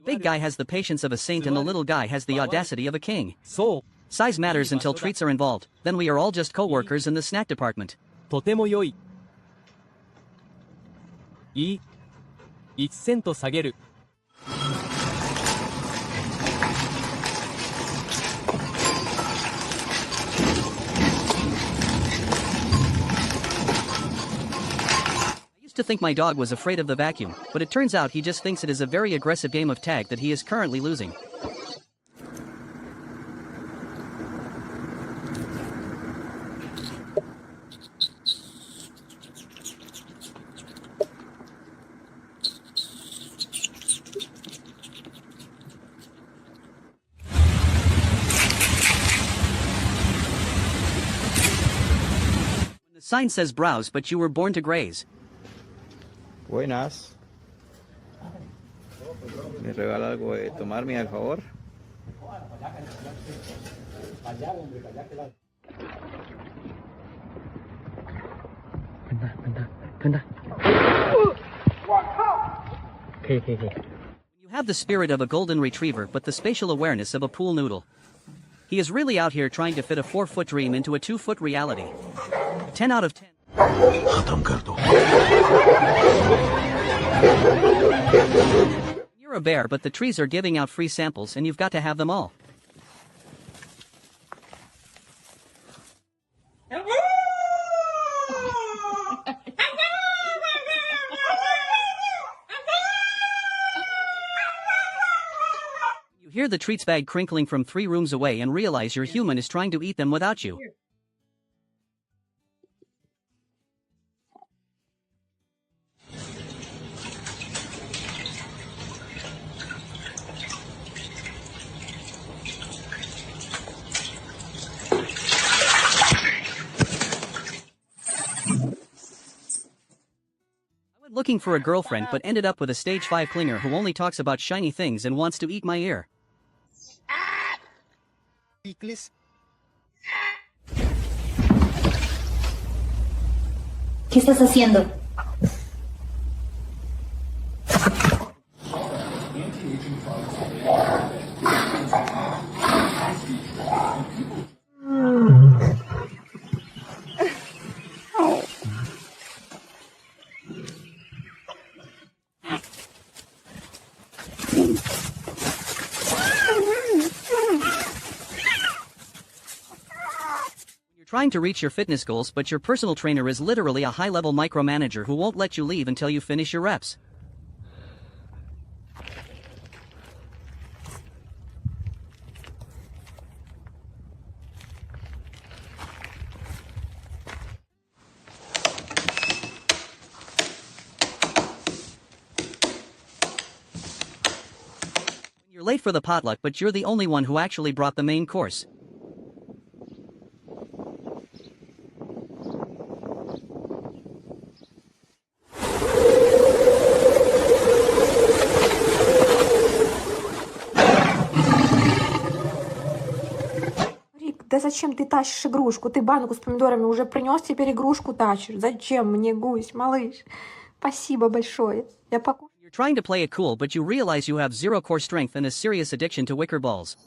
Big guy has the patience of a saint and the little guy has the audacity of a king. Size matters until treats are involved, then we are all just co-workers in the snack department. とても良い。1セント下げる。I used to think my dog was afraid of the vacuum, but it turns out he just thinks it is a very aggressive game of tag that he is currently losing. The sign says browse, but you were born to graze. Buenas. ¿Me regala algo de tomar, mi al favor? You have the spirit of a golden retriever but the spatial awareness of a pool noodle. He is really out here trying to fit a 4-foot dream into a 2-foot reality. 10 out of 10. You're a bear but the trees are giving out free samples and you've got to have them all. You hear the treats bag crinkling from 3 rooms away and realize your human is trying to eat them without you. I went looking for a girlfriend but ended up with a stage 5 clinger who only talks about shiny things and wants to eat my ear. ¿Qué estás haciendo? Trying to reach your fitness goals but your personal trainer is literally a high-level micromanager who won't let you leave until you finish your reps. You're late for the potluck but you're the only one who actually brought the main course. Да зачем ты тащишь игрушку? Ты банку с помидорами уже принес, теперь игрушку тащишь. Зачем мне, гусь, малыш? Спасибо большое. Я покушаю. You're trying to play it cool but you realize you have 0 core strength and a serious addiction to wicker balls.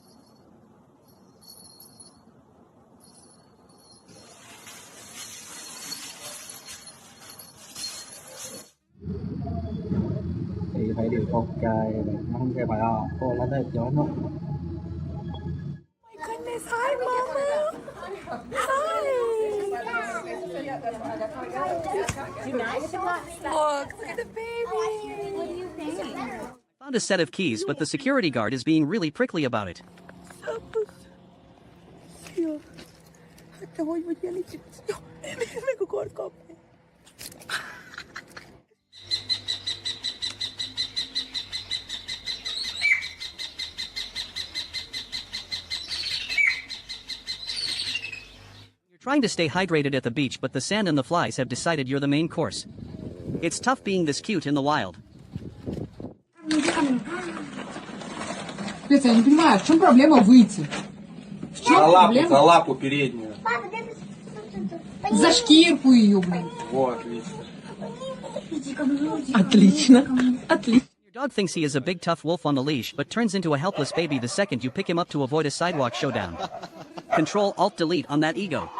Thì phải điều phục trời, nó không chơi bài cô là đây cho nó. Goodness, hi, Mama. Hi. Look at the baby. What do you think? I found a set of keys but the security guard is being really prickly about it. Trying to stay hydrated at the beach but the sand and the flies have decided you're the main course. It's tough being this cute in the wild. Петя, я не понимаю, в чем проблема выйти? В чем проблема? За лапу переднюю. За шкирку ее, блин. Вот, отлично. Отлично. Отлично. Your Dog thinks he is a big tough wolf on the leash but turns into a helpless baby the second you pick him up to avoid a sidewalk showdown. Control Alt Delete on that ego.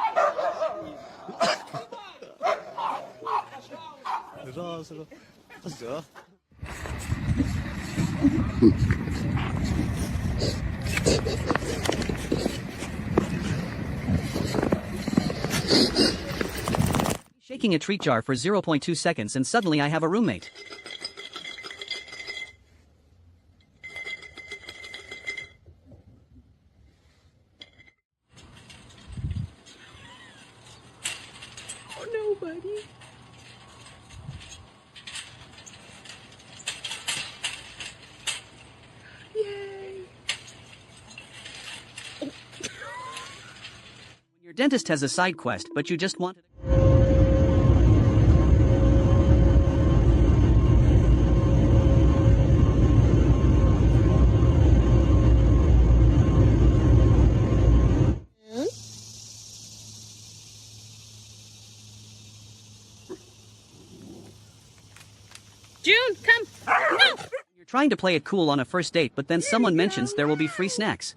Shaking a treat jar for 0.2 seconds and suddenly I have a roommate. Your dentist has a side quest, but you just wanted. June, come! No! You're trying to play it cool on a first date, but then someone mentions there will be free snacks.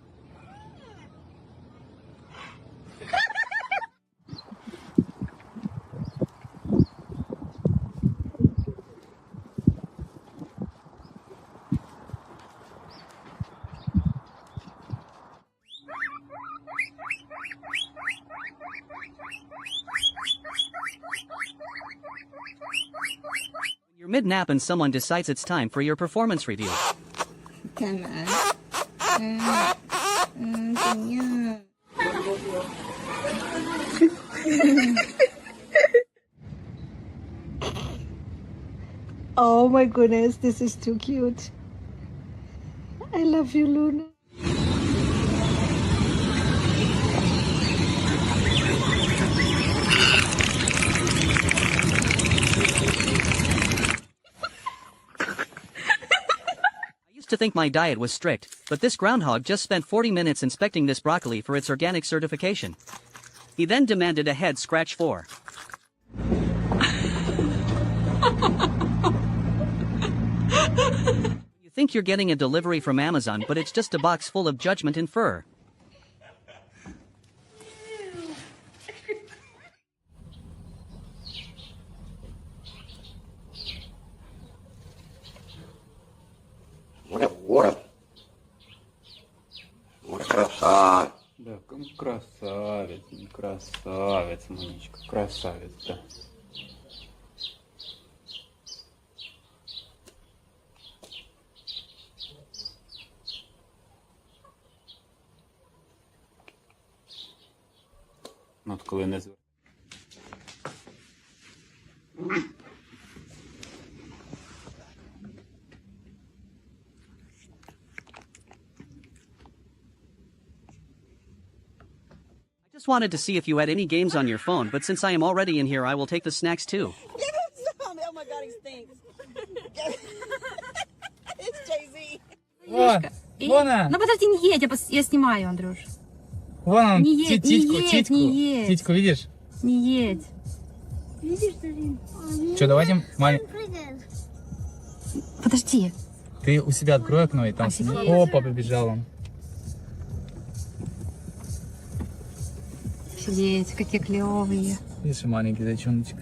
You're mid-nap and someone decides it's time for your performance review. Oh my goodness, this is too cute. I love you, Luna. To think my diet was strict, but this groundhog just spent 40 minutes inspecting this broccoli for its organic certification. He then demanded a head scratch for. You think you're getting a delivery from Amazon, but it's just a box full of judgment and fur. Да, красавец, красавец, Монечка, красавец, да. От коли не звер... I just wanted to see if you had any games on your phone, but since I am already in here, I will take the snacks too. Give him some. Oh my God, he stinks. It's Jay-Z. Вон она! Ну подожди, не едь, я снимаю, Андрюш. Вон он, Не едь, не титьку, едь, титьку. не едь. Титьку видишь? Не едь. Что, давайте Подожди. Ты у себя открой окно и там... Офигеть. Опа, побежал он. Офигеть, какие клевые. Видишь, маленький зайчоночек.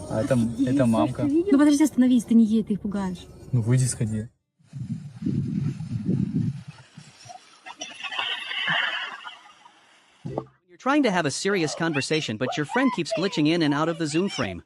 А это мамка. Ну подожди, остановись, ты не едь, ты их пугаешь. Ну выйди, сходи. You're trying to have a serious conversation, but your friend keeps glitching in and out of the Zoom frame.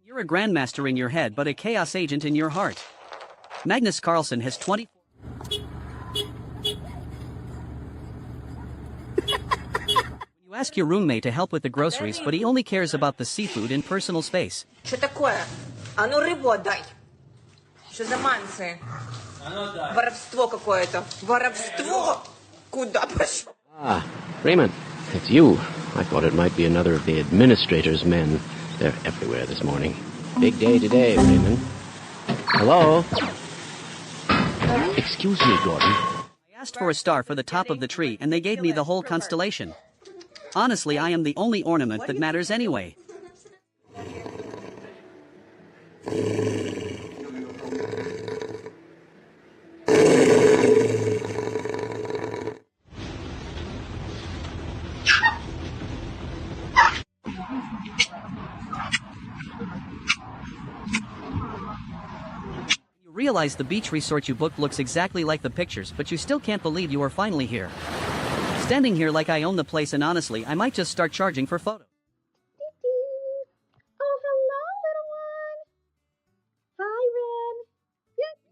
You're a grandmaster in your head but a chaos agent in your heart. Magnus Carlsen has 20... You ask your roommate to help with the groceries, but he only cares about the seafood in personal space. Что такое? А ну рыбу отдай. Что за мансы? Воровство какое-то. Воровство? Куда пошел? Ah, Raymond, it's you. I thought it might be another of the administrator's men. They're everywhere this morning. Big day today, Raymond. Hello? Excuse me, Gordon. I asked for a star for the top of the tree and they gave me the whole constellation. Honestly, I am the only ornament that matters anyway. You realize the beach resort you booked looks exactly like the pictures, but you still can't believe you are finally here. Standing here like I own the place, and honestly, I might just start charging for photos. Oh, hello, little one. Hi, Ren.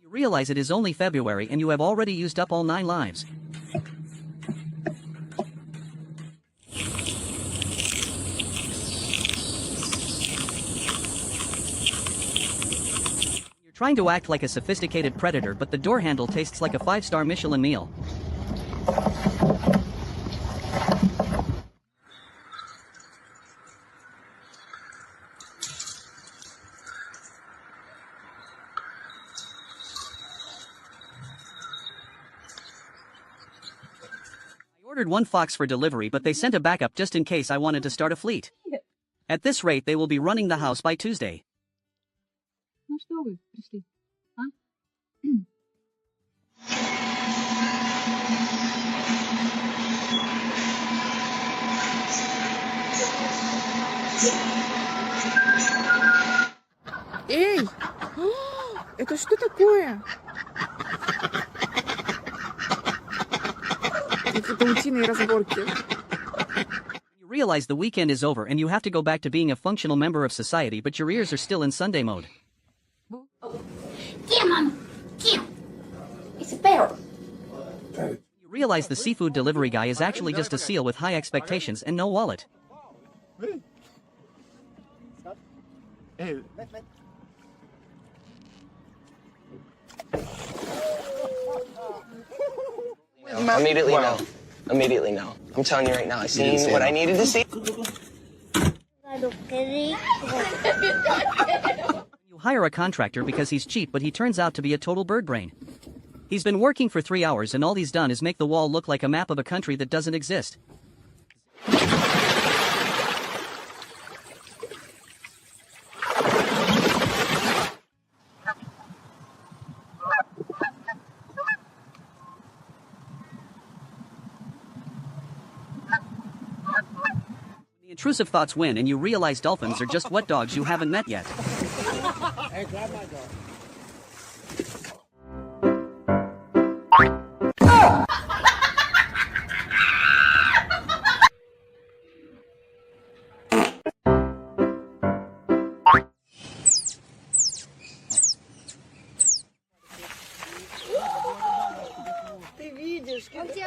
You realize it is only February and you have already used up all 9 lives. You're trying to act like a sophisticated predator, but the door handle tastes like a 5-star Michelin meal. I ordered 1 fox for delivery, but they sent a backup just in case I wanted to start a fleet. At this rate, they will be running the house by Tuesday. Ну что вы пришли? А? Эй! Это что такое? Какие-то утиные разборки. You realize the weekend is over and you have to go back to being a functional member of society, but your ears are still in Sunday mode. Где, мама? Где? It's a bear. You realize the seafood delivery guy is actually just a seal with high expectations and no wallet. Immediately no. Immediately no. I'm telling you right now, I seen what I needed to see. You hire a contractor because he's cheap, but he turns out to be a total bird brain. He's been working for 3 hours and all he's done is make the wall look like a map of a country that doesn't exist. The intrusive thoughts win and you realize dolphins are just wet dogs you haven't met yet. Hey, grab my dog.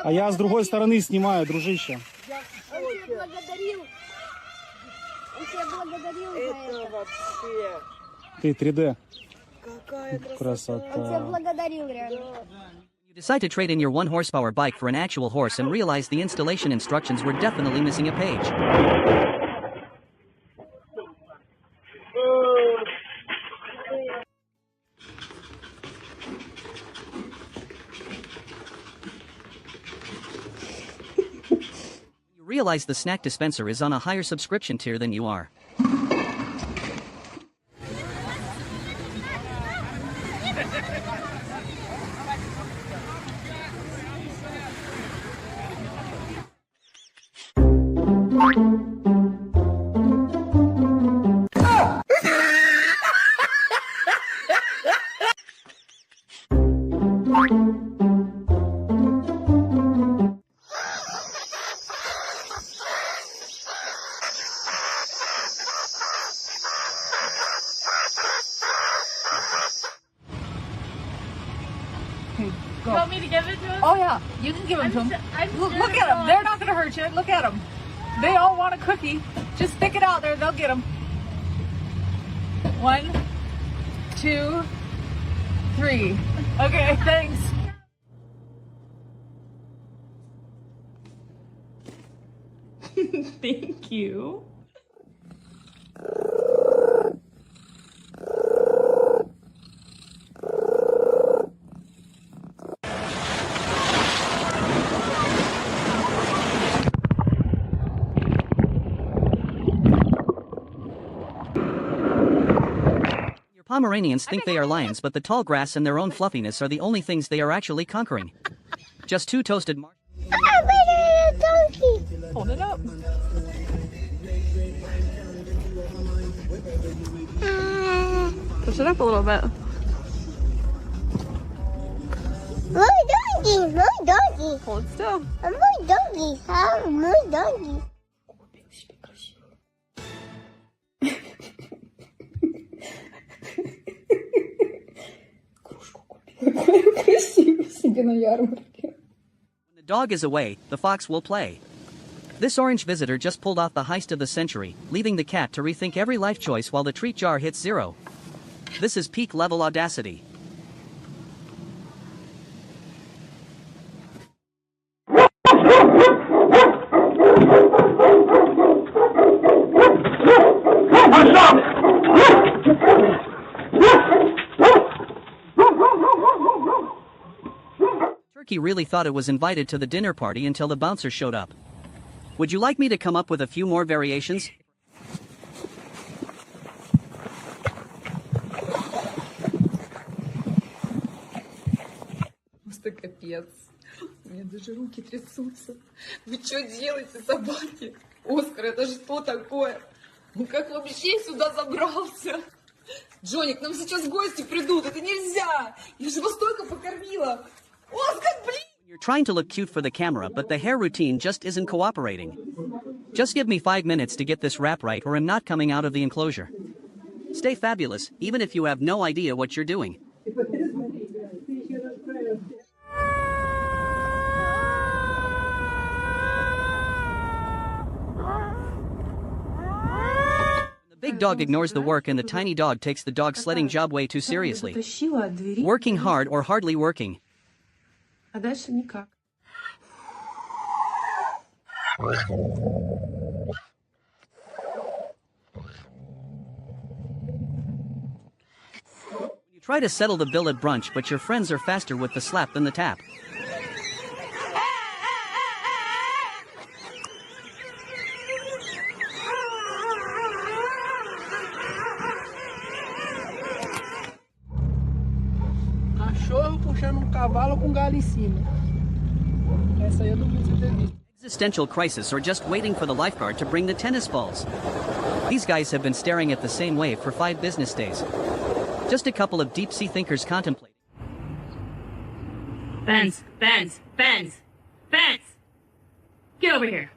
А я с другой стороны снимаю, дружище. Он тебя благодарил. Он тебя благодарил за это. вообще Ты 3D. какая Красота. Он тебя благодарил, реально. You decide to trade in your 1 horsepower bike for an actual horse and realize the installation instructions were definitely missing a page. You realize the snack dispenser is on a higher subscription tier than you are. You want me to give it to him? Oh yeah, you can give them to him. Look at them. They're not going to hurt you. Look at them. They all want a cookie. Just stick it out there. They'll get them. 1, 2, 3. Okay, thanks. Thank you. Pomeranians think they are lions, but the tall grass and their own fluffiness are the only things they are actually conquering. Just two toasted Hold it up. Push it up a little bit. Hold still. When the dog is away, the fox will play. This orange visitor just pulled off the heist of the century, leaving the cat to rethink every life choice while the treat jar hits 0. This is peak level audacity. Turkey really thought it was invited to the dinner party until the bouncer showed up. Would you like me to come up with a few more variations? Просто капец. У меня даже руки трясутся. Вы что делаете, собаки? Оскар, это что такое? Ну как вообще сюда забрался? Джонни, к нам сейчас гости придут, это нельзя! Я же вас только покормила! Оскар, блин! You're trying to look cute for the camera, but the hair routine just isn't cooperating. Just give me 5 minutes to get this wrap right, or I'm not coming out of the enclosure. Stay fabulous, even if you have no idea what you're doing. The big dog ignores the work and the tiny dog takes the dog sledding job way too seriously. Working hard or hardly working. А дальше никак. You try to settle the bill at brunch, but your friends are faster with the slap than the tap. Cachorro puxando cavalo com galho em cima. Essa aí eu não preciso ter visto. Existential crisis or just waiting for the lifeguard to bring the tennis balls. These guys have been staring at the same wave for 5 business days. Just a couple of deep-sea thinkers contemplating. Benz! Get over here.